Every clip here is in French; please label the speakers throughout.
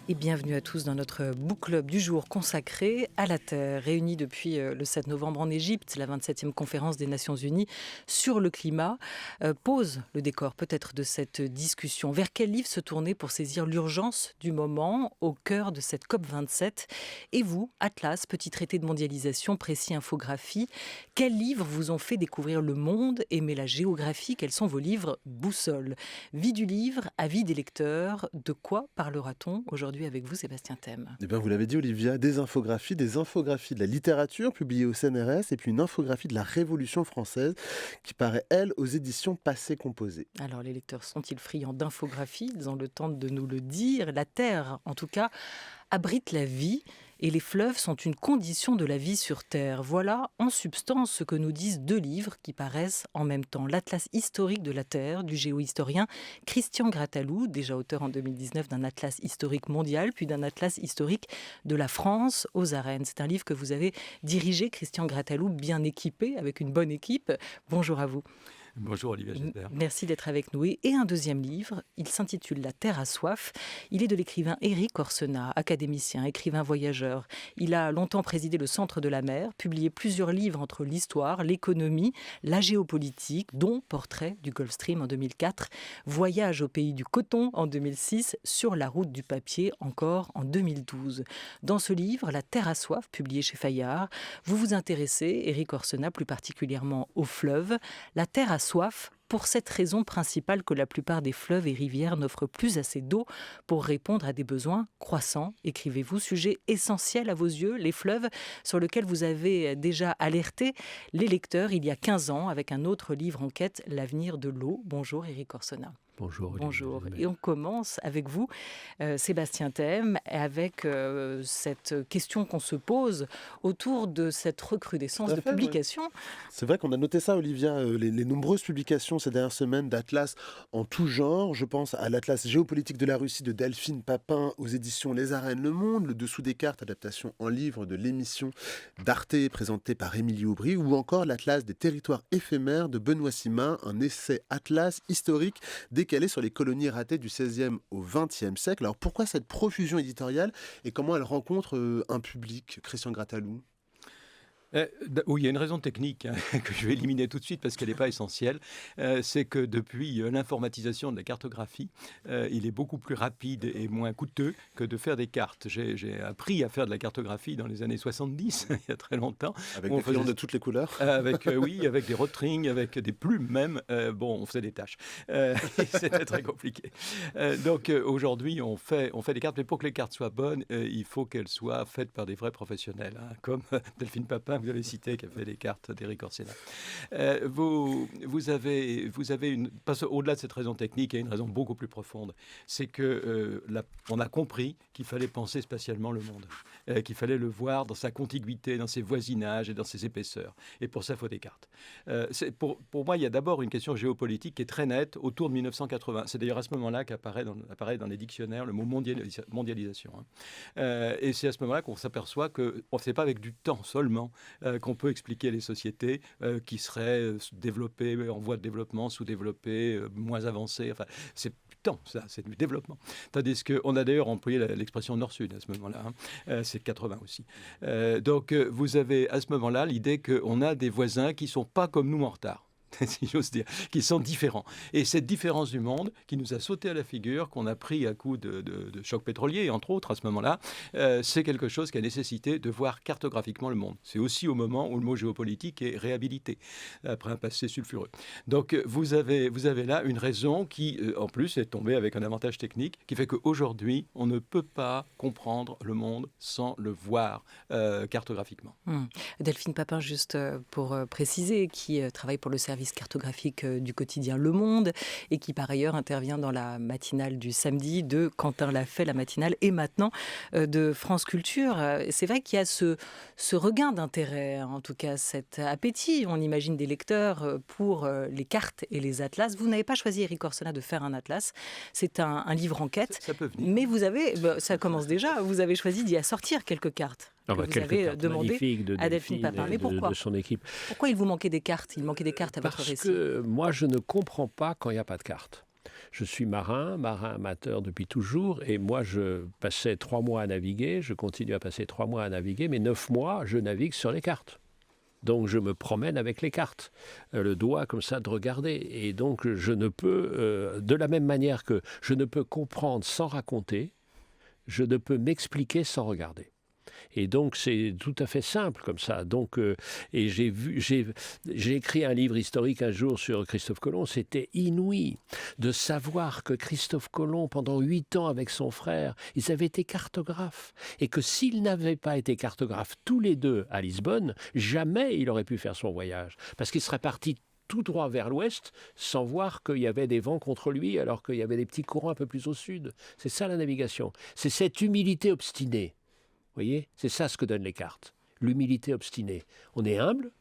Speaker 1: Et bienvenue à tous dans notre book club du jour consacré à la Terre. Réunis depuis le 7 novembre en Égypte, la 27e conférence des Nations Unies sur le climat pose le décor peut-être de cette discussion. Vers quel livre se tourner pour saisir l'urgence du moment au cœur de cette COP27 ? Et vous, Atlas, petit traité de mondialisation, précis infographie, quels livres vous ont fait découvrir le monde, aimer la géographie ? Quels sont vos livres boussoles ? Vie du livre, avis des lecteurs, de quoi parlera-t-on aujourd'hui avec vous, Sébastien Thème?
Speaker 2: Eh bien, vous l'avez dit, Olivia, des infographies de la littérature publiée au CNRS et puis une infographie de la Révolution française qui paraît, elle, aux éditions Passé Composé.
Speaker 1: Alors, les lecteurs sont-ils friands d'infographie? Ils ont le temps de nous le dire. La Terre, en tout cas, abrite la vie et les fleuves sont une condition de la vie sur Terre. Voilà en substance ce que nous disent deux livres qui paraissent en même temps. L'Atlas historique de la Terre du géohistorien Christian Grattalou, déjà auteur en 2019 d'un atlas historique mondial, puis d'un atlas historique de la France aux arènes. C'est un livre que vous avez dirigé, Christian Grattalou, bien équipé, avec une bonne équipe. Bonjour à vous.
Speaker 3: Bonjour Olivier Gisbert.
Speaker 1: Merci d'être avec nous. Et un deuxième livre, il s'intitule La Terre a soif. Il est de l'écrivain Éric Orsenna, académicien, écrivain voyageur. Il a longtemps présidé le Centre de la mer, publié plusieurs livres entre l'histoire, l'économie, la géopolitique, dont Portrait du Gulf Stream en 2004, Voyage au pays du coton en 2006, Sur la route du papier encore en 2012. Dans ce livre, La Terre a soif, publié chez Fayard, vous vous intéressez, Éric Orsenna, plus particulièrement aux fleuves. La Terre a soif pour cette raison principale que la plupart des fleuves et rivières n'offrent plus assez d'eau pour répondre à des besoins croissants. Écrivez-vous, sujet essentiel à vos yeux, les fleuves, sur lequel vous avez déjà alerté les lecteurs il y a 15 ans avec un autre livre en quête, L'avenir de l'eau. Bonjour Éric Orsenna.
Speaker 3: Bonjour.
Speaker 1: Bonjour. Et on commence avec vous, Sébastien Thème, avec cette question qu'on se pose autour de cette recrudescence de publications.
Speaker 2: Oui. C'est vrai qu'on a noté ça, Olivia, les nombreuses publications ces dernières semaines d'atlas en tout genre. Je pense à l'atlas géopolitique de la Russie de Delphine Papin aux éditions Les Arènes Le Monde, le dessous des cartes, adaptation en livre de l'émission d'Arte présentée par Émilie Aubry, ou encore l'atlas des territoires éphémères de Benoît Simin, un essai atlas historique décalé sur les colonies ratées du XVIe au XXe siècle. Alors pourquoi cette profusion éditoriale et comment elle rencontre un public, Christian Grattalou ?
Speaker 3: Oui, il y a une raison technique que je vais éliminer tout de suite parce qu'elle n'est pas essentielle. C'est que depuis l'informatisation de la cartographie, il est beaucoup plus rapide et moins coûteux que de faire des cartes. J'ai appris à faire de la cartographie dans les années 70, il y a très longtemps.
Speaker 2: Avec des crayons de toutes les couleurs
Speaker 3: Oui, avec des rotrings, avec des plumes même. On faisait des tâches. C'était très compliqué. Donc aujourd'hui, on fait des cartes, mais pour que les cartes soient bonnes, il faut qu'elles soient faites par des vrais professionnels, comme Delphine Papin, vous avez cité, qui a fait les cartes d'Éric Orsenna. Vous avez parce qu'au-delà de cette raison technique, il y a une raison beaucoup plus profonde. C'est que on a compris qu'il fallait penser spatialement le monde, qu'il fallait le voir dans sa contiguïté, dans ses voisinages et dans ses épaisseurs. Et pour ça, il faut des cartes. Pour moi, il y a d'abord une question géopolitique qui est très nette autour de 1980. C'est d'ailleurs à ce moment-là qu'apparaît dans les dictionnaires le mot mondialisation. Et c'est à ce moment-là qu'on s'aperçoit que c'est pas avec du temps seulement qu'on peut expliquer les sociétés qui seraient développées, en voie de développement, sous-développées, moins avancées. Enfin, c'est du temps, ça, c'est du développement. Tandis qu'on a d'ailleurs employé l'expression nord-sud à ce moment-là. C'est 80 aussi. Donc, vous avez à ce moment-là l'idée qu'on a des voisins qui ne sont pas comme nous en retard. Si j'ose dire, qui sont différents. Et cette différence du monde qui nous a sauté à la figure, qu'on a pris à coup de choc pétrolier, entre autres, à ce moment-là, c'est quelque chose qui a nécessité de voir cartographiquement le monde. C'est aussi au moment où le mot géopolitique est réhabilité, après un passé sulfureux. Donc, vous avez là une raison qui, en plus, est tombée avec un avantage technique, qui fait qu'aujourd'hui, on ne peut pas comprendre le monde sans le voir cartographiquement.
Speaker 1: Delphine Papin, juste pour préciser, qui travaille pour le service service cartographique du quotidien Le Monde et qui par ailleurs intervient dans la matinale du samedi de Quentin Lafay, la matinale, et maintenant de France Culture. C'est vrai qu'il y a ce regain d'intérêt, en tout cas cet appétit, on imagine, des lecteurs pour les cartes et les atlas. Vous n'avez pas choisi, Éric Corsena, de faire un atlas. C'est un livre enquête.
Speaker 3: Ça peut venir.
Speaker 1: Mais vous avez, ça commence déjà, vous avez choisi d'y assortir quelques cartes. Vous avez demandé à Delphine Papin. Mais pourquoi ?
Speaker 4: De son équipe.
Speaker 1: Pourquoi il vous manquait des cartes ? Il manquait des cartes à votre récit.
Speaker 4: Parce que moi, je ne comprends pas quand il n'y a pas de cartes. Je suis marin amateur depuis toujours, et moi, je passais 3 mois à naviguer, je continue à passer 3 mois à naviguer, mais 9 mois, je navigue sur les cartes. Donc, je me promène avec les cartes, le doigt comme ça de regarder. Et donc, je ne peux, de la même manière que je ne peux comprendre sans raconter, je ne peux m'expliquer sans regarder. Et donc, c'est tout à fait simple comme ça. Donc, et j'ai écrit un livre historique un jour sur Christophe Colomb. C'était inouï de savoir que Christophe Colomb, pendant 8 ans avec son frère, ils avaient été cartographes. Et que s'ils n'avaient pas été cartographes tous les deux à Lisbonne, jamais il aurait pu faire son voyage. Parce qu'il serait parti tout droit vers l'ouest, sans voir qu'il y avait des vents contre lui, alors qu'il y avait des petits courants un peu plus au sud. C'est ça la navigation. C'est cette humilité obstinée. Vous voyez, c'est ça ce que donnent les cartes. L'humilité obstinée. On est humble,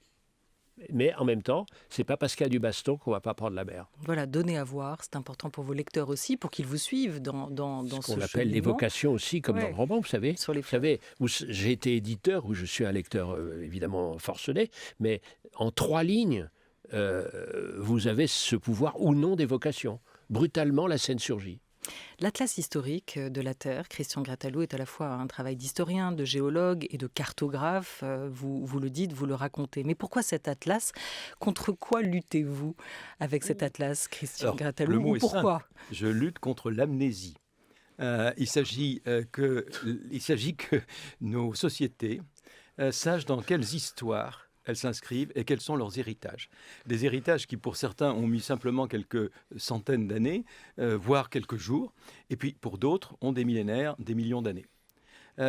Speaker 4: mais en même temps, c'est pas parce qu'il y a du baston qu'on va pas prendre la mer.
Speaker 1: Voilà, donner à voir, c'est important pour vos lecteurs aussi, pour qu'ils vous suivent dans ce
Speaker 4: qu'on appelle l'évocation aussi, comme dans le roman, vous savez. Vous savez, j'ai été éditeur, où je suis un lecteur évidemment forcené, mais en 3 lignes, vous avez ce pouvoir ou non d'évocation. Brutalement, la scène surgit.
Speaker 1: L'Atlas historique de la Terre, Christian Grattalou, est à la fois un travail d'historien, de géologue et de cartographe. Vous le dites, vous le racontez. Mais pourquoi cet atlas ? Contre quoi luttez-vous avec cet atlas, Christian Grattalou ?
Speaker 3: Le mot est
Speaker 1: pourquoi ?
Speaker 3: simple. Je lutte contre l'amnésie. Il s'agit que nos sociétés sachent dans quelles histoires elles s'inscrivent et quels sont leurs héritages. Des héritages qui, pour certains, ont mis simplement quelques centaines d'années, voire quelques jours, et puis pour d'autres, ont des millénaires, des millions d'années.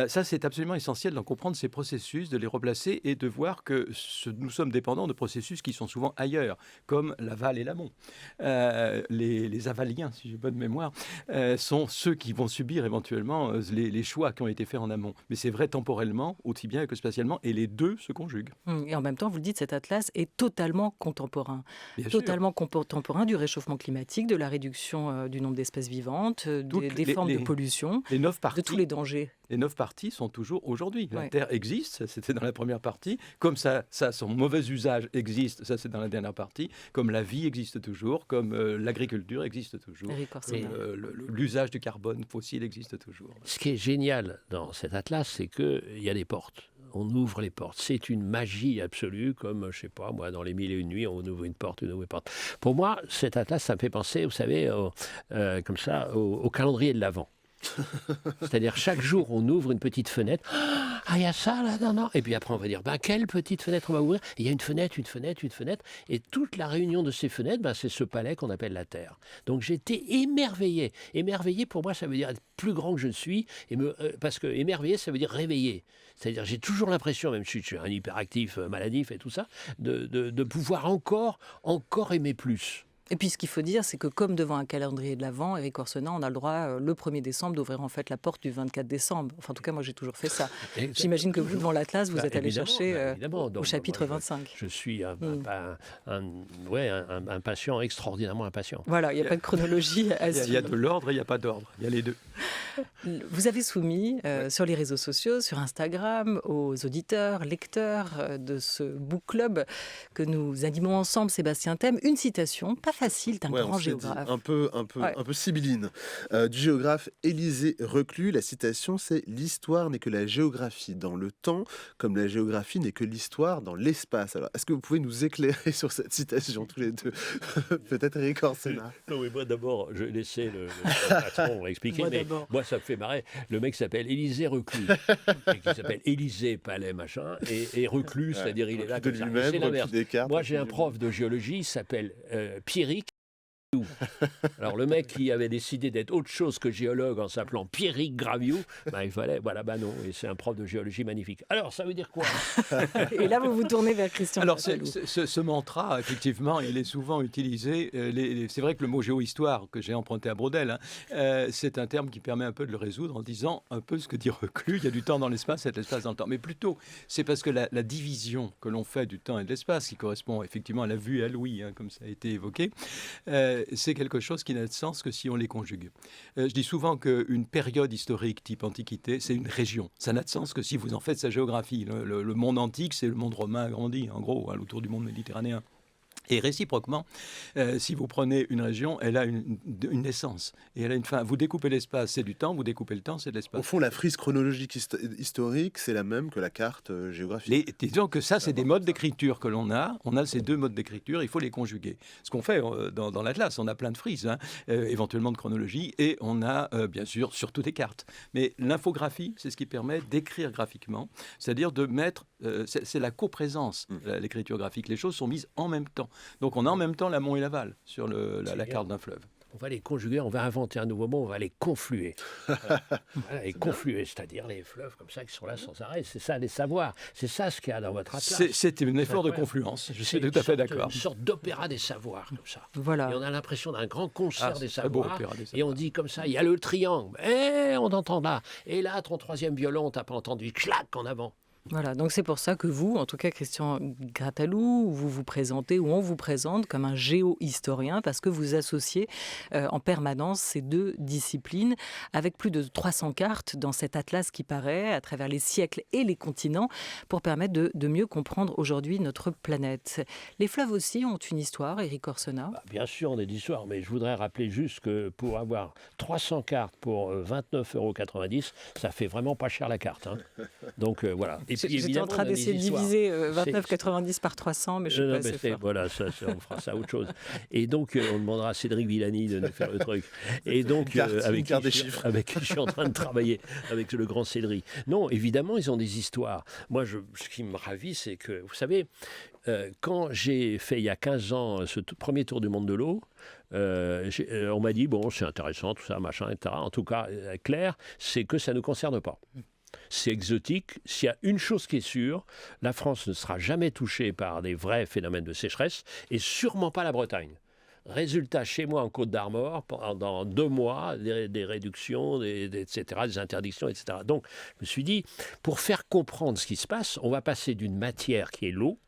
Speaker 3: Ça, c'est absolument essentiel d'en comprendre ces processus, de les replacer et de voir que nous sommes dépendants de processus qui sont souvent ailleurs, comme l'aval et l'amont. Les avaliens, si j'ai bonne mémoire, sont ceux qui vont subir éventuellement les choix qui ont été faits en amont. Mais c'est vrai temporellement, aussi bien que spatialement, et les deux se conjuguent.
Speaker 1: Et en même temps, vous le dites, cet atlas est totalement contemporain.
Speaker 3: Bien
Speaker 1: totalement contemporain du réchauffement climatique, de la réduction du nombre d'espèces vivantes, des formes de pollution, de tous les dangers.
Speaker 3: Les 9 parties sont toujours aujourd'hui. La Terre existe, ça c'était dans la première partie. Comme ça son mauvais usage existe, ça c'est dans la dernière partie. Comme la vie existe toujours, comme l'agriculture existe toujours, l'usage du carbone fossile existe toujours.
Speaker 4: Ce qui est génial dans cet atlas, c'est qu'il y a des portes. On ouvre les portes. C'est une magie absolue, comme, je sais pas, moi, dans les 1001 nuits, on ouvre une porte, une porte. Pour moi, cet atlas, ça me fait penser, vous savez, comme ça, au calendrier de l'Avent. C'est-à-dire chaque jour on ouvre une petite fenêtre. Ah, il y a ça là, non. Et puis après on va dire quelle petite fenêtre on va ouvrir. Il y a une fenêtre, et toute la réunion de ces fenêtres, c'est ce palais qu'on appelle la Terre. Donc j'étais émerveillé. Émerveillé, pour moi, ça veut dire être plus grand que je ne suis, parce que émerveillé, ça veut dire réveillé. C'est-à-dire j'ai toujours l'impression, même si je suis un hyperactif maladif et tout ça, de pouvoir encore aimer plus.
Speaker 1: Et puis ce qu'il faut dire, c'est que comme devant un calendrier de l'Avent, Éric Corsena, on a le droit le 1er décembre d'ouvrir en fait la porte du 24 décembre. Enfin, en tout cas, moi j'ai toujours fait ça. J'imagine que vous, devant l'Atlas, vous êtes allé chercher au chapitre 25.
Speaker 4: Je suis un patient extraordinairement impatient.
Speaker 1: Voilà, il n'y a pas de chronologie à suivre.
Speaker 3: Il y a de l'ordre et il n'y a pas d'ordre. Il y a les deux.
Speaker 1: Vous avez soumis sur les réseaux sociaux, sur Instagram, aux auditeurs, lecteurs de ce book club que nous animons ensemble, Sébastien Thème, une citation pas facile d'un grand géographe.
Speaker 2: Un peu sibylline. Du géographe Élisée Reclus, la citation c'est « L'histoire n'est que la géographie dans le temps, comme la géographie n'est que l'histoire dans l'espace ». Alors, est-ce que vous pouvez nous éclairer sur cette citation tous les deux? Peut-être Éric Corsena.
Speaker 4: Non, mais moi d'abord, je vais laisser le patron expliquer, moi ça me fait marrer. Le mec s'appelle Élisée Reclus, qui s'appelle Élysée Palais machin, et Reclus, c'est-à-dire il est là comme ça. C'est la merde. Moi j'ai un prof de géologie, il s'appelle Pierrick, Alors le mec qui avait décidé d'être autre chose que géologue en s'appelant Pierrick Graviou, il fallait, non, et c'est un prof de géologie magnifique. Alors ça veut dire quoi?
Speaker 1: Et là, vous vous tournez vers Christian
Speaker 3: Alors,
Speaker 1: Grattalou.
Speaker 3: ce mantra, effectivement, il est souvent utilisé. C'est vrai que le mot géohistoire, que j'ai emprunté à Braudel, c'est un terme qui permet un peu de le résoudre en disant un peu ce que dit Reclus, il y a du temps dans l'espace, c'est de l'espace dans le temps. Mais plutôt, c'est parce que la division que l'on fait du temps et de l'espace, qui correspond effectivement à la vue et à l'ouïe, comme ça a été évoqué, c'est quelque chose qui n'a de sens que si on les conjugue. Je dis souvent qu'une période historique type Antiquité, c'est une région. Ça n'a de sens que si vous en faites sa géographie. Le monde antique, c'est le monde romain agrandi, en gros, autour du monde méditerranéen. Et réciproquement, si vous prenez une région, elle a une naissance et elle a une fin. Vous découpez l'espace, c'est du temps. Vous découpez le temps, c'est de l'espace.
Speaker 2: Au fond, la frise chronologique historique, c'est la même que la carte géographique.
Speaker 3: Disons que ça, c'est des modes d'écriture que l'on a. On a ces deux modes d'écriture, il faut les conjuguer. Ce qu'on fait dans l'Atlas, on a plein de frises, éventuellement de chronologie, et on a bien sûr surtout des cartes. Mais l'infographie, c'est ce qui permet d'écrire graphiquement, c'est-à-dire de mettre, c'est la coprésence, l'écriture graphique. Les choses sont mises en même temps. Donc on a en même temps l'amont et l'aval sur la carte d'un fleuve.
Speaker 4: On va les conjuguer, on va inventer un nouveau mot, on va les confluer. Voilà, les confluer, c'est-à-dire les fleuves comme ça qui sont là sans arrêt. C'est ça, les savoirs. C'est ça ce qu'il y a dans votre atlas.
Speaker 3: C'est un effort de confluence, je suis tout à fait d'accord.
Speaker 4: Une sorte d'opéra des savoirs, comme ça.
Speaker 1: Voilà.
Speaker 4: Et on a l'impression d'un grand concert des
Speaker 3: très beau,
Speaker 4: savoirs.
Speaker 3: opéra des
Speaker 4: Et on dit comme ça, il y a le triangle. On entend là. Et là, ton troisième violon, on t'a pas entendu. Clac, en avant.
Speaker 1: Voilà, donc c'est pour ça que vous, en tout cas Christian Grattalou, vous vous présentez ou on vous présente comme un géohistorien parce que vous associez en permanence ces deux disciplines avec plus de 300 cartes dans cet atlas qui paraît à travers les siècles et les continents pour permettre de mieux comprendre aujourd'hui notre planète. Les fleuves aussi ont une histoire, Éric Orsena.
Speaker 4: Bien sûr, on a des histoires, mais je voudrais rappeler juste que pour avoir 300 cartes pour 29,90 €, ça fait vraiment pas cher la carte. Donc voilà. Et puis,
Speaker 1: j'étais en train d'essayer de diviser 29,90 par 300, mais je ne suis pas assez fort.
Speaker 4: Voilà, on fera ça autre chose. Et donc, on demandera à Cédric Villani de nous faire le truc. Et donc, avec qui je suis en train de travailler, avec le grand Cédric. Non, évidemment, ils ont des histoires. Moi, ce qui me ravit, c'est que, vous savez, quand j'ai fait il y a 15 ans ce premier tour du monde de l'eau, on m'a dit, bon, c'est intéressant, tout ça, machin, etc. En tout cas, clair, c'est que ça ne nous concerne pas. C'est exotique. S'il y a une chose qui est sûre, la France ne sera jamais touchée par des vrais phénomènes de sécheresse et sûrement pas la Bretagne. Résultat, chez moi en Côte d'Armor, pendant 2 mois, des réductions, etc., des interdictions, etc. Donc, je me suis dit, pour faire comprendre ce qui se passe, on va passer d'une matière qui est l'eau,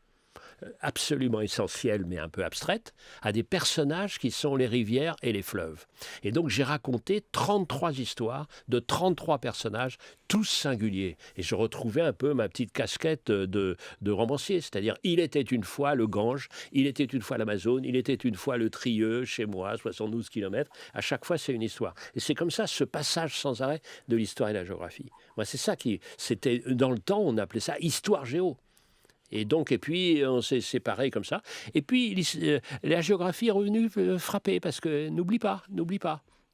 Speaker 4: absolument essentielle mais un peu abstraite, à des personnages qui sont les rivières et les fleuves. Et donc j'ai raconté 33 histoires de 33 personnages, tous singuliers. Et je retrouvais un peu ma petite casquette de romancier, c'est-à-dire il était une fois le Gange, il était une fois l'Amazone, il était une fois le Trieux, chez moi, 72 km. À chaque fois, c'est une histoire. Et c'est comme ça, ce passage sans arrêt de l'histoire et de la géographie. Moi, c'est ça c'était dans le temps, on appelait ça histoire géo. Et puis, on s'est séparés comme ça. Et puis, la géographie est revenue frapper, parce que n'oublie pas.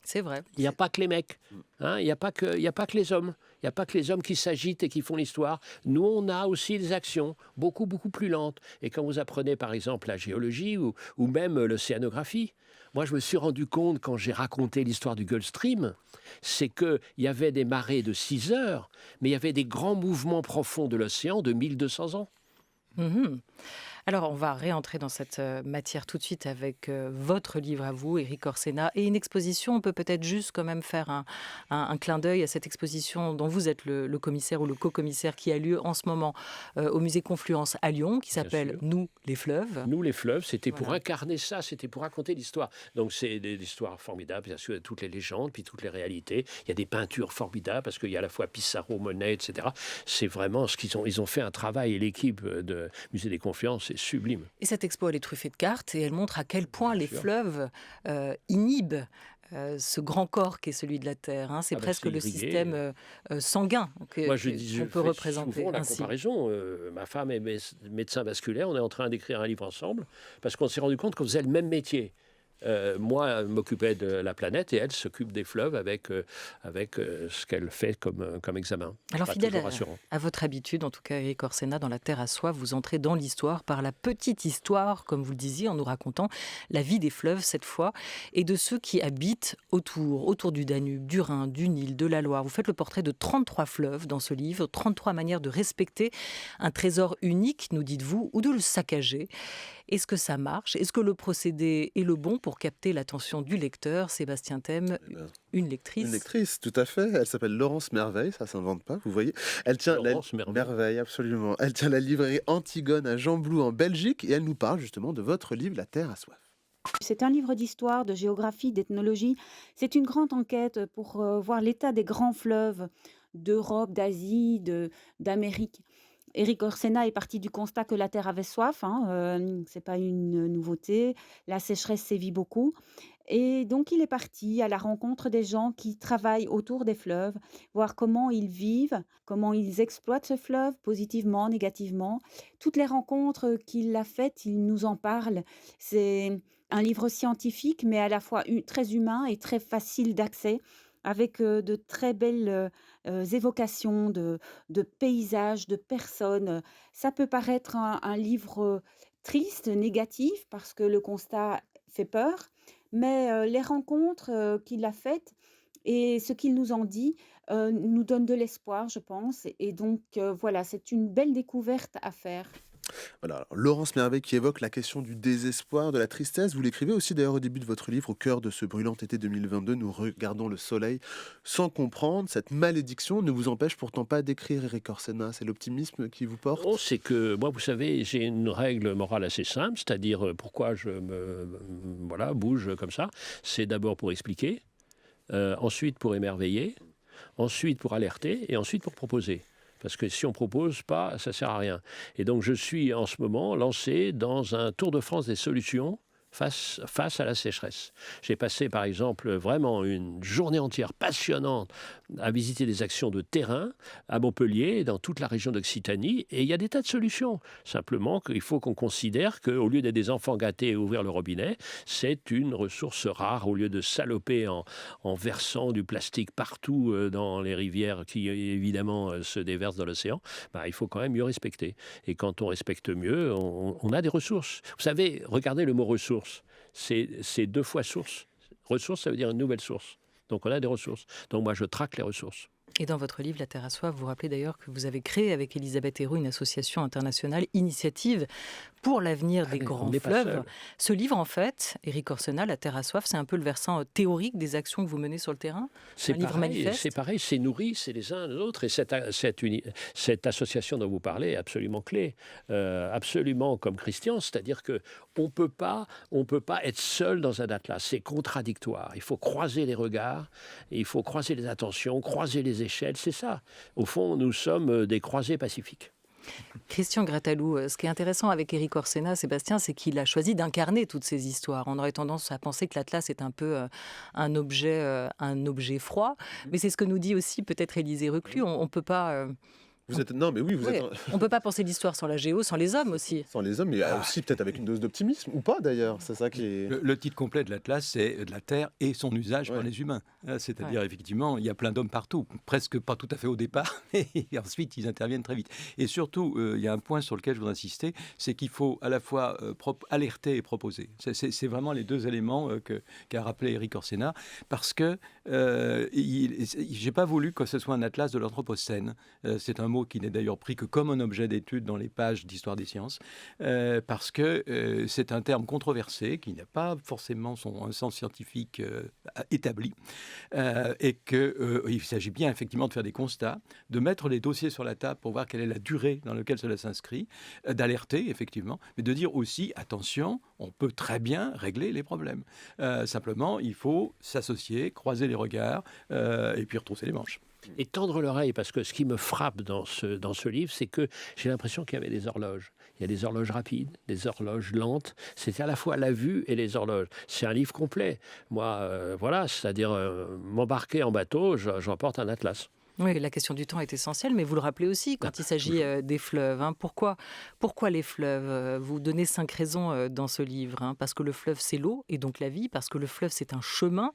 Speaker 1: C'est vrai.
Speaker 4: Il n'y a pas que les mecs. Il n'y a pas que les hommes. Il n'y a pas que les hommes qui s'agitent et qui font l'histoire. Nous, on a aussi des actions beaucoup, beaucoup plus lentes. Et quand vous apprenez, par exemple, la géologie ou même l'océanographie, moi, je me suis rendu compte, quand j'ai raconté l'histoire du Gulf Stream, c'est qu'il y avait des marées de 6 heures, mais il y avait des grands mouvements profonds de l'océan de 1200 ans.
Speaker 1: Alors, on va réentrer dans cette matière tout de suite avec votre livre à vous, Éric Orsena, et une exposition. On peut peut-être juste quand même faire un clin d'œil à cette exposition dont vous êtes le commissaire ou le co-commissaire qui a lieu en ce moment au musée Confluence à Lyon, qui s'appelle « Nous, les fleuves ». Nous, les fleuves, c'était pour incarner ça, c'était pour raconter l'histoire. Donc, c'est des histoires formidables, bien sûr, il y a toutes les légendes, puis toutes les réalités. Il y a des peintures formidables, parce qu'il y a à la fois Pissarro, Monet, etc. C'est vraiment ce ils ont fait un travail, et l'équipe de Musée des Confluences, sublime. Et cette expo, elle est truffée de cartes et elle montre à quel point les fleuves inhibent ce grand corps qui est celui de la Terre. C'est presque le système sanguin qu'on peut représenter
Speaker 4: souvent la
Speaker 1: ainsi.
Speaker 4: Comparaison. Ma femme est médecin vasculaire, on est en train d'écrire un livre ensemble parce qu'on s'est rendu compte qu'on faisait le même métier. Moi, je m'occupais de la planète et elle s'occupe des fleuves avec ce qu'elle fait comme examen.
Speaker 1: Alors,
Speaker 4: Pas
Speaker 1: fidèle
Speaker 4: toujours rassurant.
Speaker 1: à votre habitude, en tout cas, Éric Orsena, dans La Terre à soif, vous entrez dans l'histoire par la petite histoire, comme vous le disiez, en nous racontant la vie des fleuves cette fois, et de ceux qui habitent autour du Danube, du Rhin, du Nil, de la Loire. Vous faites le portrait de 33 fleuves dans ce livre, 33 manières de respecter un trésor unique, nous dites-vous, ou de le saccager. Est-ce que ça marche? Est-ce que le procédé est le bon pour capter l'attention du lecteur? Sébastien Thème, une lectrice.
Speaker 2: Une lectrice, tout à fait. Elle s'appelle Laurence Merveille, ça s'invente pas, vous voyez. Elle tient
Speaker 4: Laurence
Speaker 2: Merveille, absolument. Elle tient la librairie Antigone à Gembloux en Belgique et elle nous parle justement de votre livre La Terre à soif.
Speaker 5: C'est un livre d'histoire, de géographie, d'ethnologie. C'est une grande enquête pour voir l'état des grands fleuves d'Europe, d'Asie, d'Amérique. Éric Orsena est parti du constat que la terre avait soif, c'est pas une nouveauté. La sécheresse sévit beaucoup. Et donc, il est parti à la rencontre des gens qui travaillent autour des fleuves, voir comment ils vivent, comment ils exploitent ce fleuve, positivement, négativement. Toutes les rencontres qu'il a faites, il nous en parle. C'est un livre scientifique, mais à la fois très humain et très facile d'accès, avec de très belles évocations de paysages, de personnes. Ça peut paraître un livre triste, négatif, parce que le constat fait peur, mais les rencontres qu'il a faites et ce qu'il nous en dit nous donnent de l'espoir, je pense. Et donc, voilà, c'est une belle découverte à faire.
Speaker 2: Voilà, alors, Laurence Merveille qui évoque la question du désespoir, de la tristesse. Vous l'écrivez aussi d'ailleurs au début de votre livre, au cœur de ce brûlant été 2022, nous regardons le soleil sans comprendre. Cette malédiction ne vous empêche pourtant pas d'écrire, Éric Orsena. C'est l'optimisme qui vous porte?
Speaker 4: Non, c'est que moi, vous savez, j'ai une règle morale assez simple, c'est-à-dire pourquoi je bouge comme ça. C'est d'abord pour expliquer, ensuite pour émerveiller, ensuite pour alerter et ensuite pour proposer. Parce que si on ne propose pas, ça ne sert à rien. Et donc je suis en ce moment lancé dans un tour de France des solutions face à la sécheresse. J'ai passé par exemple vraiment une journée entière passionnante à visiter des actions de terrain à Montpellier, dans toute la région d'Occitanie, et il y a des tas de solutions. Simplement qu'il faut qu'on considère qu'au lieu d'être des enfants gâtés et ouvrir le robinet, c'est une ressource rare. Au lieu de saloper en versant du plastique partout dans les rivières qui évidemment se déversent dans l'océan, il faut quand même mieux respecter. Et quand on respecte mieux, on a des ressources. Vous savez, regardez le mot ressources. C'est 2 fois source. Ressource, ça veut dire une nouvelle source. Donc on a des ressources. Donc moi, je traque les ressources.
Speaker 1: Et dans votre livre, La Terre à soif, vous rappelez d'ailleurs que vous avez créé avec Elisabeth Héroux une association internationale, Initiative pour l'avenir des grands fleuves. Ce livre, en fait, Éric Orsena, La Terre à soif, c'est un peu le versant théorique des actions que vous menez sur le terrain.
Speaker 4: C'est
Speaker 1: un livre manifeste.
Speaker 4: C'est pareil, c'est nourri, c'est les uns les autres. Et cette association dont vous parlez est absolument clé, absolument comme Christian, c'est-à-dire que on peut pas être seul dans un atlas. C'est contradictoire. Il faut croiser les regards, il faut croiser les attentions, croiser les échelles. C'est ça. Au fond, nous sommes des croisés pacifiques.
Speaker 1: Christian Gratalou, ce qui est intéressant avec Éric Orsena, Sébastien, c'est qu'il a choisi d'incarner toutes ces histoires. On aurait tendance à penser que l'Atlas est un peu un objet froid, mais c'est ce que nous dit aussi peut-être Élisée Reclus. On peut pas...
Speaker 2: Non, mais oui, vous êtes...
Speaker 1: On peut pas penser l'histoire sans la géo, sans les hommes aussi.
Speaker 2: Sans les hommes, mais aussi peut-être avec une dose d'optimisme, ou pas d'ailleurs, c'est ça qui est...
Speaker 3: Le titre complet de l'Atlas, c'est de la Terre et son usage par les humains. C'est-à-dire, effectivement, il y a plein d'hommes partout, presque pas tout à fait au départ, et ensuite ils interviennent très vite. Et surtout, il y a un point sur lequel je voudrais insister, c'est qu'il faut à la fois alerter et proposer. C'est vraiment les 2 éléments qu'a rappelé Éric Orsena, parce que j'ai pas voulu que ce soit un atlas de l'Anthropocène. C'est un mot qui n'est d'ailleurs pris que comme un objet d'étude dans les pages d'histoire des sciences, parce que c'est un terme controversé qui n'a pas forcément un sens scientifique établi, et qu'il s'agit bien effectivement de faire des constats, de mettre les dossiers sur la table pour voir quelle est la durée dans laquelle cela s'inscrit, d'alerter effectivement, mais de dire aussi, attention, on peut très bien régler les problèmes. Simplement, il faut s'associer, croiser les regards, et puis retrousser les manches.
Speaker 4: Et tendre l'oreille, parce que ce qui me frappe dans ce livre, c'est que j'ai l'impression qu'il y avait des horloges. Il y a des horloges rapides, des horloges lentes. C'est à la fois la vue et les horloges. C'est un livre complet. Moi, c'est-à-dire m'embarquer en bateau, j'emporte un atlas.
Speaker 1: Oui, la question du temps est essentielle, mais vous le rappelez aussi quand il s'agit des fleuves. Pourquoi les fleuves? Vous donnez 5 raisons dans ce livre. Parce que le fleuve, c'est l'eau et donc la vie, parce que le fleuve, c'est un chemin,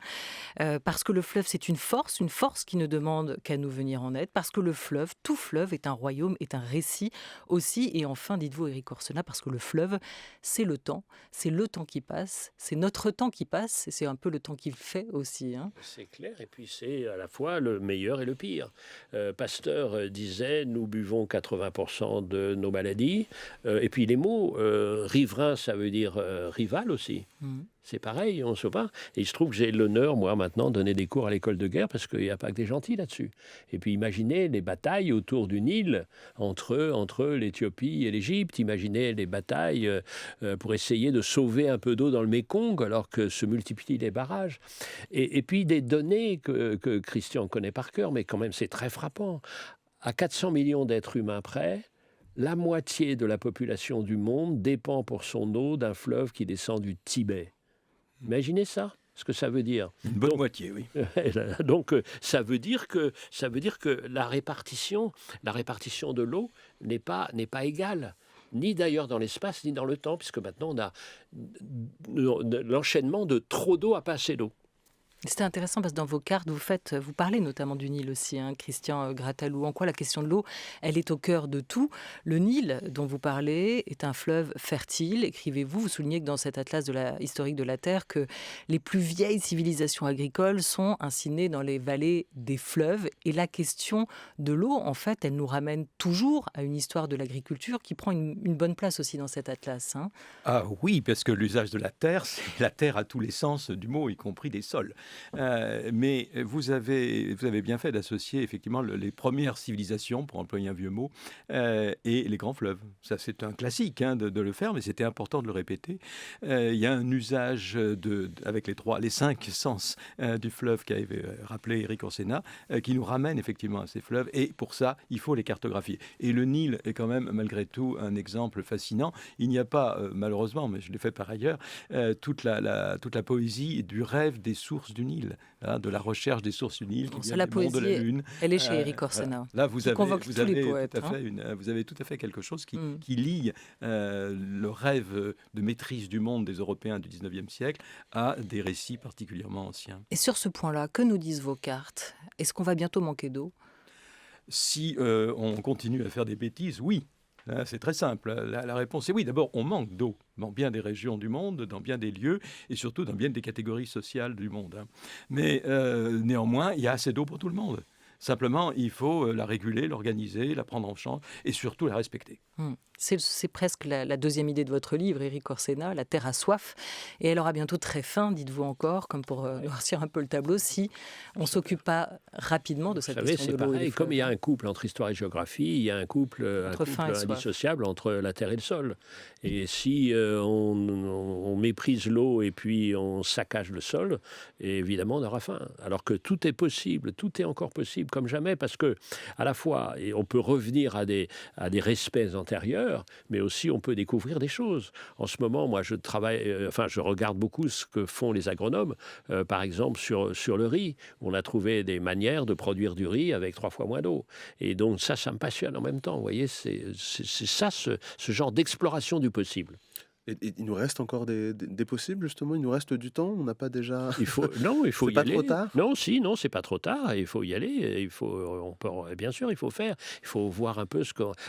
Speaker 1: parce que le fleuve, c'est une force qui ne demande qu'à nous venir en aide, parce que le fleuve, tout fleuve est un royaume, est un récit aussi. Et enfin, dites-vous, Éric Orsena, parce que le fleuve, c'est le temps qui passe, c'est notre temps qui passe, et c'est un peu le temps qu'il fait aussi.
Speaker 4: C'est clair, et puis c'est à la fois le meilleur et le pire. Pasteur disait, nous buvons 80% de nos maladies, et puis les mots, riverain, ça veut dire rival aussi. C'est pareil, on ne sait pas. Et il se trouve que j'ai l'honneur, moi, maintenant, de donner des cours à l'école de guerre, parce qu'il n'y a pas que des gentils là-dessus. Et puis imaginez les batailles autour du Nil, entre l'Éthiopie et l'Égypte. Imaginez les batailles pour essayer de sauver un peu d'eau dans le Mékong, alors que se multiplient les barrages. Et puis des données que Christian connaît par cœur, mais quand même c'est très frappant. À 400 millions d'êtres humains près, la moitié de la population du monde dépend pour son eau d'un fleuve qui descend du Tibet. Imaginez ça, ce que ça veut dire.
Speaker 3: Une bonne moitié, oui.
Speaker 4: Donc, ça veut dire que la répartition de l'eau n'est pas égale, ni d'ailleurs dans l'espace, ni dans le temps, puisque maintenant on a l'enchaînement de trop d'eau à pas assez d'eau.
Speaker 1: C'était intéressant parce que dans vos cartes, vous parlez notamment du Nil aussi, Christian Grattalou. En quoi la question de l'eau, elle est au cœur de tout. Le Nil, dont vous parlez, est un fleuve fertile. Écrivez-vous, vous soulignez que dans cet atlas historique de la Terre, que les plus vieilles civilisations agricoles sont ainsi nées dans les vallées des fleuves. Et la question de l'eau, en fait, elle nous ramène toujours à une histoire de l'agriculture qui prend une bonne place aussi dans cet atlas.
Speaker 3: Ah oui, parce que l'usage de la terre, c'est la terre à tous les sens du mot, y compris des sols. Mais vous avez bien fait d'associer effectivement les premières civilisations, pour employer un vieux mot, et les grands fleuves. Ça, c'est un classique de le faire, mais c'était important de le répéter. Il y a un usage avec les 5 sens du fleuve qu'avait rappelé Éric Orsena, qui nous ramène effectivement à ces fleuves. Et pour ça, il faut les cartographier. Et le Nil est quand même, malgré tout, un exemple fascinant. Il n'y a pas, malheureusement, mais je l'ai fait par ailleurs, toute la poésie du rêve des sources du Nil, de la recherche des sources du Nil, qui vient
Speaker 1: la
Speaker 3: du monde de la
Speaker 1: poésie,
Speaker 3: Lune.
Speaker 1: elle est chez Éric Orsena.
Speaker 3: Là, vous avez
Speaker 1: vous
Speaker 3: avez tout à fait quelque chose qui lie le rêve de maîtrise du monde des Européens du 19e siècle à des récits particulièrement anciens.
Speaker 1: Et sur ce point-là, que nous disent vos cartes? Est-ce qu'on va bientôt manquer d'eau?
Speaker 3: Si on continue à faire des bêtises, oui. C'est très simple. La réponse est oui. D'abord, on manque d'eau dans bien des régions du monde, dans bien des lieux et surtout dans bien des catégories sociales du monde. Mais néanmoins, il y a assez d'eau pour tout le monde. Simplement, il faut la réguler, l'organiser, la prendre en charge et surtout la respecter.
Speaker 1: C'est presque la deuxième idée de votre livre, Éric Orsena, La Terre a soif. Et elle aura bientôt très faim, dites-vous encore, comme pour noircir un peu le tableau, si on ne s'occupe pas rapidement de cette question de l'eau.
Speaker 4: Pareil, comme il y a un couple entre histoire et géographie, il y a un couple indissociable entre la terre et le sol. Et si on méprise l'eau et puis on saccage le sol, évidemment on aura faim. Alors que tout est possible, tout est encore possible comme jamais, parce que à la fois on peut revenir à des respects antérieurs, mais aussi on peut découvrir des choses. En ce moment, moi je regarde beaucoup ce que font les agronomes, par exemple sur le riz. On a trouvé des manières de produire du riz avec 3 fois moins d'eau. Et donc ça me passionne en même temps. Vous voyez, c'est ça, ce genre d'exploration du possible.
Speaker 2: Et il nous reste encore des possibles, justement? Il nous reste du temps? On n'a pas déjà...
Speaker 4: Il faut y aller.
Speaker 2: C'est pas trop tard?
Speaker 4: Non, c'est pas trop tard. Il faut y aller. Bien sûr, il faut faire. Il faut voir un peu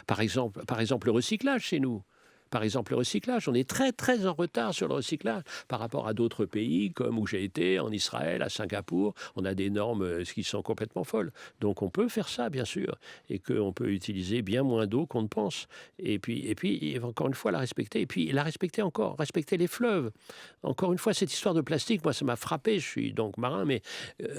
Speaker 4: par exemple, le recyclage chez nous. Par exemple, le recyclage, on est très, très en retard sur le recyclage par rapport à d'autres pays, comme où j'ai été, en Israël, à Singapour. On a des normes qui sont complètement folles. Donc, on peut faire ça, bien sûr, et qu'on peut utiliser bien moins d'eau qu'on ne pense. Et puis, encore une fois, la respecter. Et puis, la respecter encore, respecter les fleuves. Encore une fois, cette histoire de plastique, moi, ça m'a frappé. Je suis donc marin, mais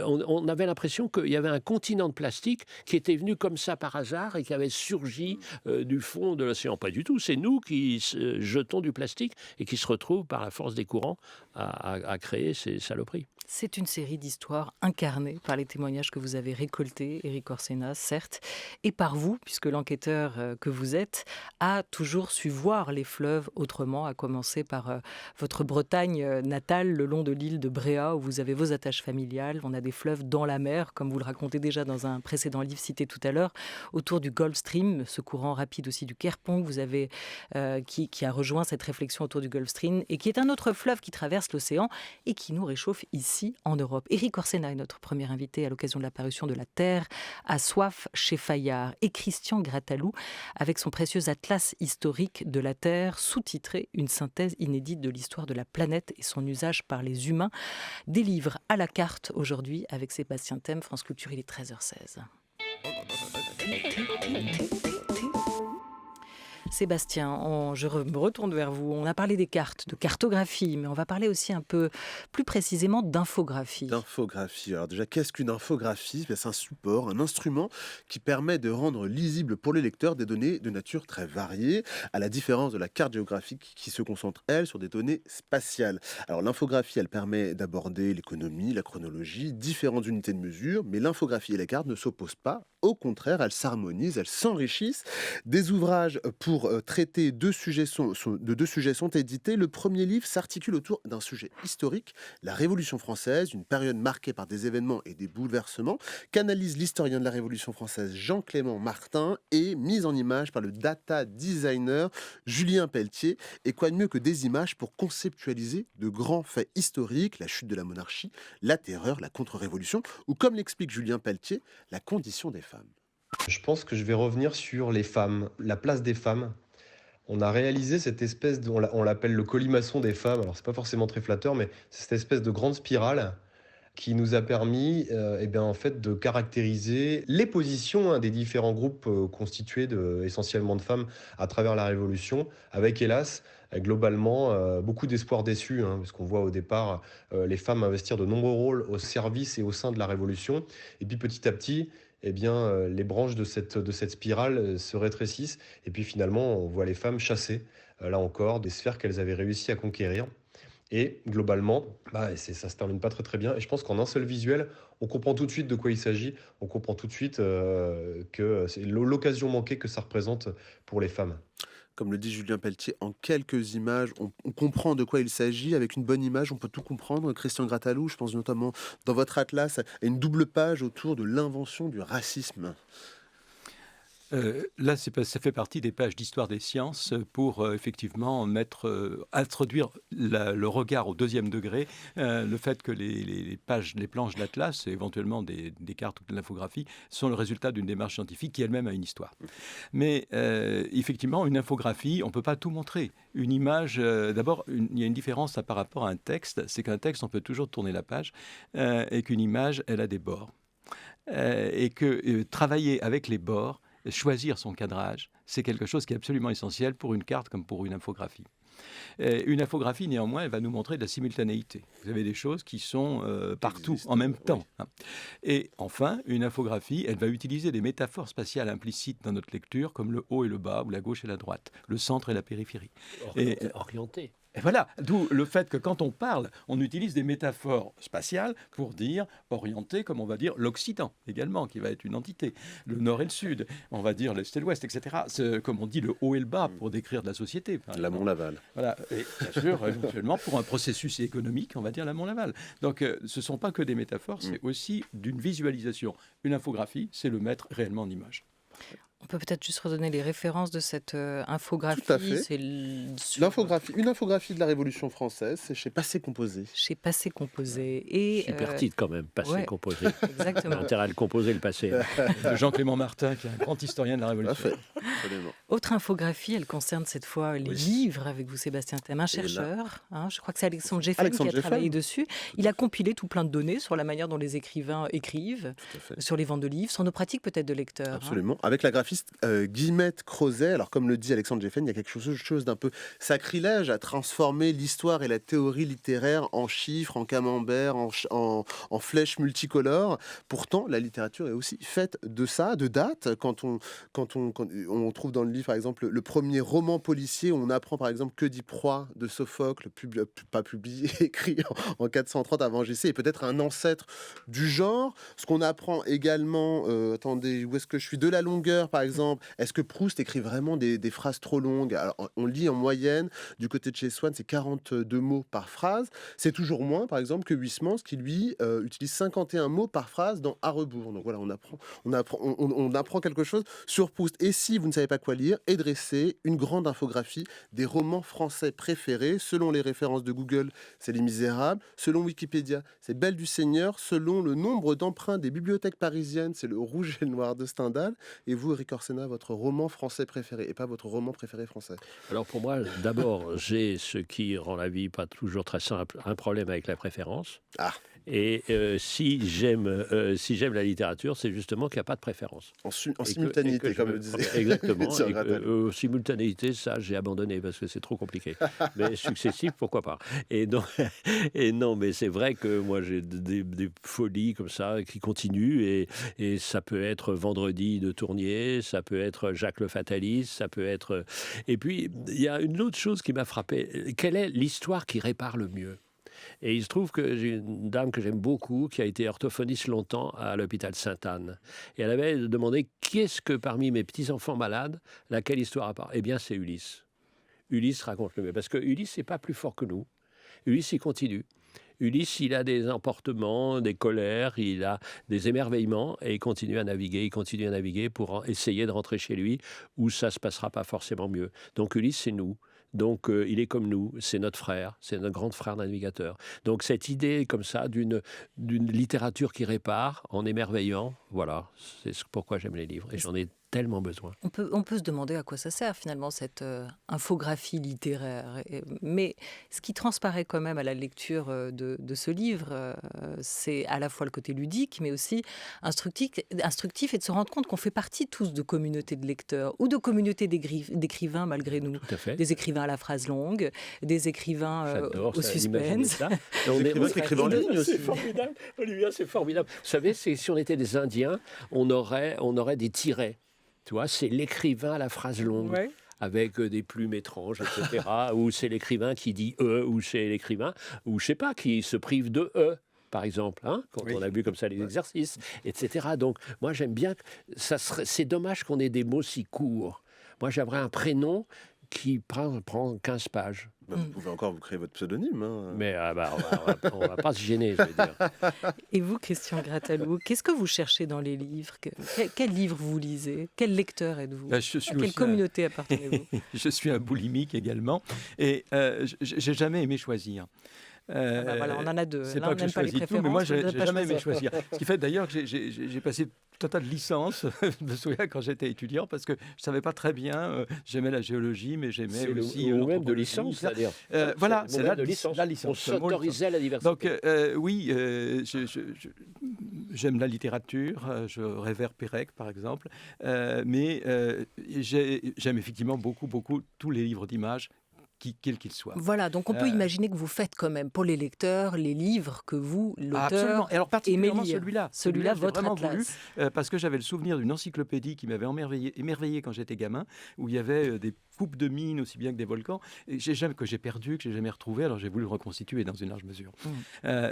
Speaker 4: on avait l'impression qu'il y avait un continent de plastique qui était venu comme ça par hasard et qui avait surgi du fond de l'océan. Pas du tout. C'est nous qui jetons du plastique et qui se retrouvent par la force des courants à créer ces saloperies.
Speaker 1: C'est une série d'histoires incarnées par les témoignages que vous avez récoltés, Éric Orsena, certes, et par vous, puisque l'enquêteur que vous êtes a toujours su voir les fleuves autrement, à commencer par votre Bretagne natale, le long de l'île de Bréa, où vous avez vos attaches familiales. On a des fleuves dans la mer, comme vous le racontez déjà dans un précédent livre cité tout à l'heure, autour du Gulf Stream, ce courant rapide aussi du Kerpong, vous avez, qui a rejoint cette réflexion autour du Gulf Stream, et qui est un autre fleuve qui traverse l'océan et qui nous réchauffe ici en Europe. Éric Orsena est notre premier invité à l'occasion de la parution de La Terre à soif chez Fayard, et Christian Grattalou avec son précieux atlas historique de la Terre, sous-titré Une synthèse inédite de l'histoire de la planète et son usage par les humains. Des livres à la carte aujourd'hui avec Sébastien Thème, France Culture, il est 13h16. Sébastien, je me retourne vers vous. On a parlé des cartes, de cartographie, mais on va parler aussi un peu plus précisément d'infographie.
Speaker 2: D'infographie. Alors déjà, qu'est-ce qu'une infographie ? C'est un support, un instrument qui permet de rendre lisible pour les lecteurs des données de nature très variée, à la différence de la carte géographique qui se concentre, elle, sur des données spatiales. Alors l'infographie, elle permet d'aborder l'économie, la chronologie, différentes unités de mesure, mais l'infographie et les cartes ne s'opposent pas. Au contraire, elles s'harmonisent, elles s'enrichissent. Des ouvrages pour traiter de deux sujets sont édités. Le premier livre s'articule autour d'un sujet historique, la Révolution française, une période marquée par des événements et des bouleversements, qu'analyse l'historien de la Révolution française Jean-Clément Martin et mise en image par le data designer Julien Pelletier. Et quoi de mieux que des images pour conceptualiser de grands faits historiques, la chute de la monarchie, la terreur, la contre-révolution, ou comme l'explique Julien Pelletier, la condition des femmes.
Speaker 6: Je pense que je vais revenir sur les femmes, la place des femmes. On a réalisé cette espèce on l'appelle le colimaçon des femmes. Alors c'est pas forcément très flatteur, mais c'est cette espèce de grande spirale qui nous a permis en fait, de caractériser les positions des différents groupes constitués essentiellement de femmes à travers la Révolution, avec hélas globalement beaucoup d'espoirs déçus, parce qu'on voit au départ les femmes investir de nombreux rôles au service et au sein de la Révolution, et puis petit à petit les branches de cette spirale se rétrécissent, et puis finalement on voit les femmes chasser, là encore, des sphères qu'elles avaient réussi à conquérir. Et globalement, ça se termine pas très très bien. Et je pense qu'en un seul visuel, on comprend tout de suite de quoi il s'agit. On comprend tout de suite que c'est l'occasion manquée que ça représente pour les femmes.
Speaker 2: Comme le dit Julien Pelletier, en quelques images, on comprend de quoi il s'agit. Avec une bonne image, on peut tout comprendre. Christian Grattalou, je pense notamment dans votre atlas, à une double page autour de l'invention du racisme.
Speaker 3: Là, ça fait partie des pages d'histoire des sciences pour effectivement introduire le regard au deuxième degré, le fait que les planches d'Atlas, et éventuellement des cartes ou de l'infographie, sont le résultat d'une démarche scientifique qui elle-même a une histoire. Mais effectivement, une infographie, on ne peut pas tout montrer. Une image, d'abord, il y a une différence par rapport à un texte, c'est qu'un texte, on peut toujours tourner la page, et qu'une image, elle a des bords. Et que travailler avec les bords, choisir son cadrage, c'est quelque chose qui est absolument essentiel pour une carte comme pour une infographie. Une infographie, néanmoins, elle va nous montrer de la simultanéité. Vous avez des choses qui sont partout, en même temps. Oui. Et enfin, une infographie, elle va utiliser des métaphores spatiales implicites dans notre lecture, comme le haut et le bas, ou la gauche et la droite, le centre et la périphérie.
Speaker 4: Orienté.
Speaker 3: Et voilà, d'où le fait que quand on parle, on utilise des métaphores spatiales pour dire orienté, comme on va dire l'Occident également, qui va être une entité, le Nord et le Sud, on va dire l'Est et l'Ouest, etc. C'est, comme on dit, le haut et le bas pour décrire de la société.
Speaker 2: L'amont-l'aval.
Speaker 3: Voilà, et bien sûr, éventuellement, pour un processus économique, on va dire l'amont-l'aval. Donc, ce ne sont pas que des métaphores, c'est aussi d'une visualisation. Une infographie, c'est le mettre réellement en image.
Speaker 1: On peut peut-être juste redonner les références de cette infographie.
Speaker 2: Tout à fait.
Speaker 1: C'est
Speaker 2: une infographie de la Révolution française, c'est chez Passé Composé.
Speaker 1: Chez Passé Composé. Et,
Speaker 4: super titre quand même, Passé Composé.
Speaker 1: Exactement.
Speaker 4: Intérêt à le composer le passé.
Speaker 3: De Jean-Clément Martin, qui est un grand historien de la Révolution.
Speaker 1: Autre infographie, elle concerne cette fois les livres avec vous, Sébastien Thème, un chercheur. Je crois que c'est Alexandre Geffen qui a travaillé dessus. Il a compilé tout plein de données sur la manière dont les écrivains écrivent, sur les ventes de livres, sur nos pratiques peut-être de lecteurs.
Speaker 2: Absolument. Avec la graphie géographiste Guillemette Crozet. Alors comme le dit Alexandre Geffen, il y a quelque chose d'un peu sacrilège à transformer l'histoire et la théorie littéraire en chiffres, en camembert, en flèches multicolores. Pourtant, la littérature est aussi faite de ça, de dates. Quand on trouve dans le livre, par exemple, le premier roman policier, on apprend par exemple Que dit Proie de Sophocle, pas publié, écrit en 430 avant JC, et peut-être un ancêtre du genre. Ce qu'on apprend également, attendez, où est-ce que je suis, de la longueur par exemple. Est-ce que Proust écrit vraiment des phrases trop longues? Alors, on lit en moyenne, du côté de chez Swann, c'est 42 mots par phrase. C'est toujours moins, par exemple, que Huysmans, qui lui utilise 51 mots par phrase dans À rebours. Donc voilà, on apprend quelque chose sur Proust. Et si vous ne savez pas quoi lire, est dressée une grande infographie des romans français préférés. Selon les références de Google, c'est Les Misérables. Selon Wikipédia, c'est Belle du Seigneur. Selon le nombre d'emprunts des bibliothèques parisiennes, c'est Le Rouge et le Noir de Stendhal. Et vous, Eric Orsena, votre roman français préféré, et pas votre roman préféré français?
Speaker 4: Alors pour moi, d'abord, j'ai ce qui rend la vie pas toujours très simple, un problème avec la préférence.
Speaker 2: Ah.
Speaker 4: Et si j'aime la littérature, c'est justement qu'il n'y a pas de préférence.
Speaker 2: En simultanéité, comme le disait.
Speaker 4: Exactement.
Speaker 2: Sur Gratel.
Speaker 4: Simultanéité, ça, j'ai abandonné parce que c'est trop compliqué. Mais successif, pourquoi pas. Et non, mais c'est vrai que moi, j'ai des folies comme ça qui continuent. Et ça peut être Vendredi de Tournier, ça peut être Jacques le Fataliste, ça peut être... Et puis, il y a une autre chose qui m'a frappé. Quelle est l'histoire qui répare le mieux ? Et il se trouve que j'ai une dame que j'aime beaucoup, qui a été orthophoniste longtemps à l'hôpital Sainte-Anne. Et elle avait demandé qui est-ce que parmi mes petits-enfants malades, laquelle histoire à part? Eh bien, c'est Ulysse. Ulysse raconte le mieux. Parce que Ulysse n'est pas plus fort que nous. Ulysse, il continue. Ulysse, il a des emportements, des colères, il a des émerveillements et il continue à naviguer pour essayer de rentrer chez lui où ça ne se passera pas forcément mieux. Donc Ulysse, c'est nous. Donc il est comme nous, c'est notre frère, c'est notre grand frère navigateur. Donc cette idée comme ça d'une littérature qui répare en émerveillant, voilà, c'est pourquoi j'aime les livres et j'en ai tellement besoin.
Speaker 1: On peut se demander à quoi ça sert finalement cette infographie littéraire. Mais ce qui transparaît quand même à la lecture de ce livre, c'est à la fois le côté ludique, mais aussi instructif et de se rendre compte qu'on fait partie tous de communautés de lecteurs ou de communautés d'écrivains malgré nous.
Speaker 4: Tout à fait.
Speaker 1: Des écrivains à la phrase longue, des écrivains au suspense.
Speaker 2: Des écrivains qui écrivent en ligne aussi.
Speaker 4: C'est formidable, Olivia, c'est formidable. Vous savez, si on était des Indiens, on aurait des tirets. Tu vois, c'est l'écrivain à la phrase longue,
Speaker 1: Ouais.
Speaker 4: avec des plumes étranges, etc. Ou c'est l'écrivain qui dit « ou c'est l'écrivain, ou je sais pas, qui se prive de « par exemple, hein, quand on a vu comme ça les exercices, etc. Donc, moi, j'aime bien... C'est dommage qu'on ait des mots si courts. Moi, j'aimerais un prénom qui prend 15 pages.
Speaker 2: Vous pouvez encore vous créer votre pseudonyme. Hein.
Speaker 4: Mais on va pas se gêner, je veux dire.
Speaker 1: Et vous, Christian Gratalou, qu'est-ce que vous cherchez dans les livres? Quel livre vous lisez? Quel lecteur êtes-vous? À quelle communauté appartenez-vous?
Speaker 3: Je suis un boulimique également. Et j'ai jamais aimé choisir.
Speaker 1: Voilà, on en a deux.
Speaker 3: C'est
Speaker 1: Là,
Speaker 3: pas
Speaker 1: on
Speaker 3: que
Speaker 1: n'aime
Speaker 3: je
Speaker 1: pas les
Speaker 3: choisis tout,
Speaker 1: préférences.
Speaker 3: mais moi, j'ai
Speaker 1: pas
Speaker 3: jamais aimé
Speaker 1: choisir.
Speaker 3: choisir. Ce qui fait d'ailleurs que j'ai passé tout un tas de licences, je me souviens quand j'étais étudiant, parce que je savais pas très bien, j'aimais la géologie, mais j'aimais aussi...
Speaker 4: le même de licence, c'est-à-dire.
Speaker 3: Voilà, c'est la
Speaker 4: licence.
Speaker 3: licence.
Speaker 4: On s'autorisait la diversité.
Speaker 3: Donc oui, j'aime la littérature, je révère Pérec par exemple, mais j'aime effectivement beaucoup tous les livres d'images, quels qu'ils soient.
Speaker 1: Voilà, donc on peut imaginer que vous faites quand même pour les lecteurs les livres que vous, l'auteur,
Speaker 3: et alors particulièrement
Speaker 1: aimez lire.
Speaker 3: Celui-là,
Speaker 1: votre
Speaker 3: vraiment
Speaker 1: atlas.
Speaker 3: voulu, parce que j'avais le souvenir d'une encyclopédie qui m'avait émerveillé quand j'étais gamin, où il y avait des coupes de mines aussi bien que des volcans, et que j'ai perdu, que j'ai jamais retrouvé, alors j'ai voulu le reconstituer dans une large mesure.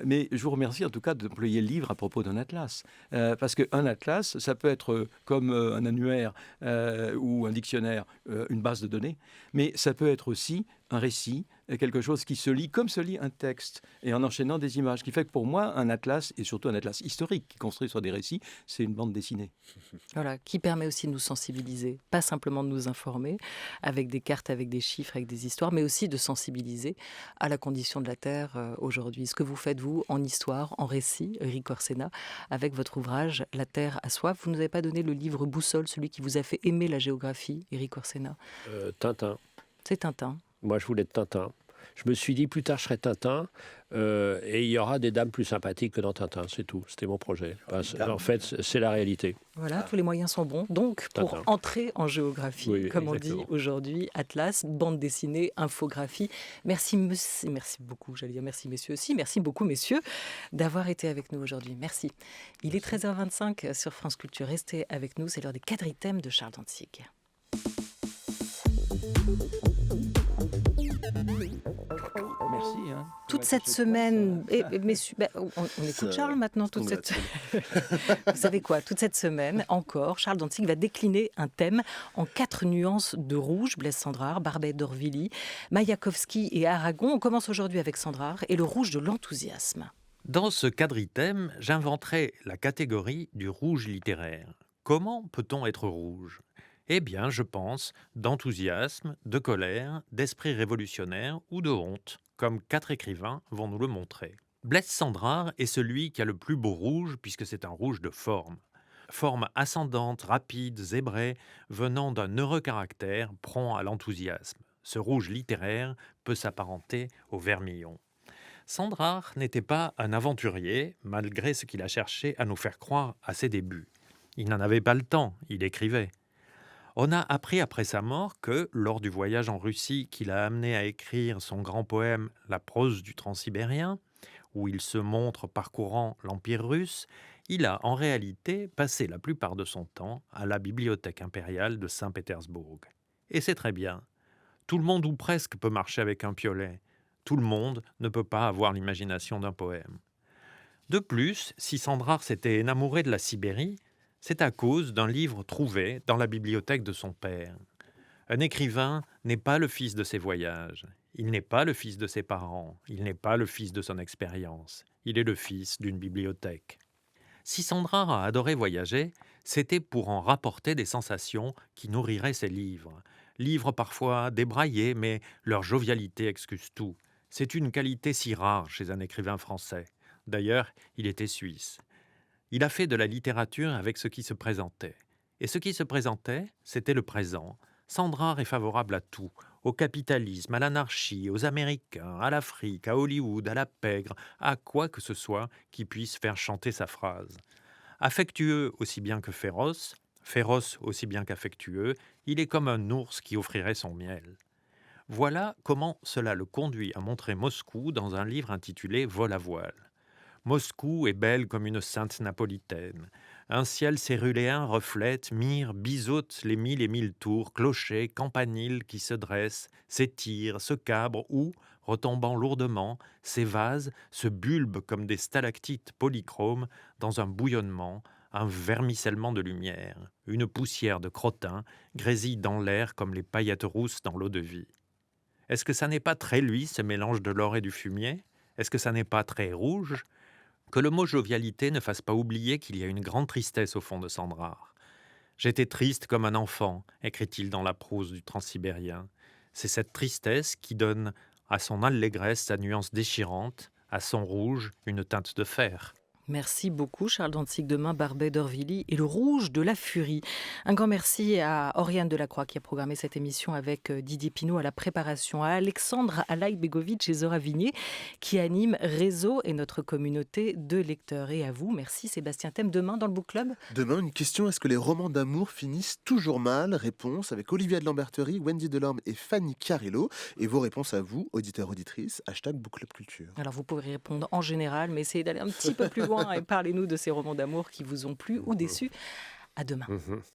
Speaker 3: Mais je vous remercie en tout cas d'employer le livre à propos d'un atlas, parce qu'un atlas, ça peut être comme un annuaire ou un dictionnaire, une base de données, mais ça peut être aussi un récit, quelque chose qui se lit comme se lit un texte, et en enchaînant des images, ce qui fait que pour moi, un atlas, et surtout un atlas historique qui construit sur des récits, c'est une bande dessinée.
Speaker 1: Voilà, qui permet aussi de nous sensibiliser, pas simplement de nous informer, avec des cartes, avec des chiffres, avec des histoires, mais aussi de sensibiliser à la condition de la Terre aujourd'hui. Ce que vous faites, vous, en histoire, en récit, Eric Orsena, avec votre ouvrage « La Terre a soif ». Vous ne nous avez pas donné le livre Boussole, celui qui vous a fait aimer la géographie, Eric Orsena.
Speaker 4: Tintin.
Speaker 1: C'est Tintin.
Speaker 4: Moi, je voulais de Tintin. Je me suis dit, plus tard, je serai Tintin, et il y aura des dames plus sympathiques que dans Tintin, c'est tout. C'était mon projet. En fait, c'est la réalité.
Speaker 1: Voilà, tous les moyens sont bons. Donc, pour
Speaker 4: Tintin.
Speaker 1: entrer en géographie,
Speaker 4: Oui,
Speaker 1: comme on
Speaker 4: exactement.
Speaker 1: dit aujourd'hui, atlas, bande dessinée, infographie. Merci beaucoup, j'allais dire merci messieurs aussi. Merci beaucoup messieurs d'avoir été avec nous aujourd'hui. Merci. Il est 13h25 sur France Culture. Restez avec nous, c'est l'heure des quadrithèmes de Charles Dantzig.
Speaker 3: Merci.
Speaker 1: Toute cette semaine, on écoute Charles maintenant. Vous savez quoi, toute cette semaine encore, Charles Dantzig va décliner un thème en 4 nuances de rouge. Blaise Cendrars, Barbet d'Aurevilly, Mayakovsky et Aragon. On commence aujourd'hui avec Cendrars et le rouge de l'enthousiasme.
Speaker 7: Dans ce quadrithème, j'inventerai la catégorie du rouge littéraire. Comment peut-on être rouge ? Eh bien, je pense d'enthousiasme, de colère, d'esprit révolutionnaire ou de honte, comme 4 écrivains vont nous le montrer. Blaise Cendrars est celui qui a le plus beau rouge, puisque c'est un rouge de forme. Forme ascendante, rapide, zébrée, venant d'un heureux caractère, prompt à l'enthousiasme. Ce rouge littéraire peut s'apparenter au vermillon. Cendrars n'était pas un aventurier, malgré ce qu'il a cherché à nous faire croire à ses débuts. Il n'en avait pas le temps, il écrivait. On a appris après sa mort que, lors du voyage en Russie qui l'a amené à écrire son grand poème « La prose du Transsibérien », où il se montre parcourant l'Empire russe, il a en réalité passé la plupart de son temps à la bibliothèque impériale de Saint-Pétersbourg. Et c'est très bien. Tout le monde ou presque peut marcher avec un piolet. Tout le monde ne peut pas avoir l'imagination d'un poème. De plus, si Cendrars s'était énamouré de la Sibérie, c'est à cause d'un livre trouvé dans la bibliothèque de son père. Un écrivain n'est pas le fils de ses voyages, il n'est pas le fils de ses parents, il n'est pas le fils de son expérience, il est le fils d'une bibliothèque. Si Cendrars a adoré voyager, c'était pour en rapporter des sensations qui nourriraient ses livres. Livres parfois débraillés, mais leur jovialité excuse tout. C'est une qualité si rare chez un écrivain français. D'ailleurs, il était suisse. Il a fait de la littérature avec ce qui se présentait. Et ce qui se présentait, c'était le présent. Cendrars est favorable à tout, au capitalisme, à l'anarchie, aux Américains, à l'Afrique, à Hollywood, à la pègre, à quoi que ce soit qui puisse faire chanter sa phrase. Affectueux aussi bien que féroce aussi bien qu'affectueux, il est comme un ours qui offrirait son miel. Voilà comment cela le conduit à montrer Moscou dans un livre intitulé « Vol à voile ». Moscou est belle comme une sainte napolitaine. Un ciel céruléen reflète, mire, biseaute les 1000 et 1000 tours, clochers, campaniles qui se dressent, s'étirent, se cabrent ou, retombant lourdement, s'évasent, se bulbent comme des stalactites polychromes dans un bouillonnement, un vermicellement de lumière. Une poussière de crottin grésille dans l'air comme les paillettes rousses dans l'eau-de-vie. Est-ce que ça n'est pas très lui, ce mélange de l'or et du fumier ? Est-ce que ça n'est pas très rouge ? Que le mot jovialité ne fasse pas oublier qu'il y a une grande tristesse au fond de Cendrars. « J'étais triste comme un enfant », écrit-il dans la prose du Transsibérien. C'est cette tristesse qui donne à son allégresse sa nuance déchirante, à son rouge une teinte de fer.
Speaker 1: Merci beaucoup Charles Dantzig. Demain, Barbet d'Aurevilly et le rouge de la furie. Un grand merci à Oriane Delacroix qui a programmé cette émission avec Didier Pinault à la préparation, à Alexandre Alaïbegovic et Zora Vigné qui animent Réseau et notre communauté de lecteurs. Et à vous, merci Sébastien Thème. Demain dans le Book Club ?
Speaker 2: Demain, une question, est-ce que les romans d'amour finissent toujours mal ? Réponse avec Olivia de Lamberterie, Wendy Delorme et Fanny Carillo. Et vos réponses à vous, auditeurs, auditrices, #Book Club Culture.
Speaker 1: Alors vous pouvez répondre en général, mais essayez d'aller un petit peu plus loin et parlez-nous de ces romans d'amour qui vous ont plu ou déçu. À demain.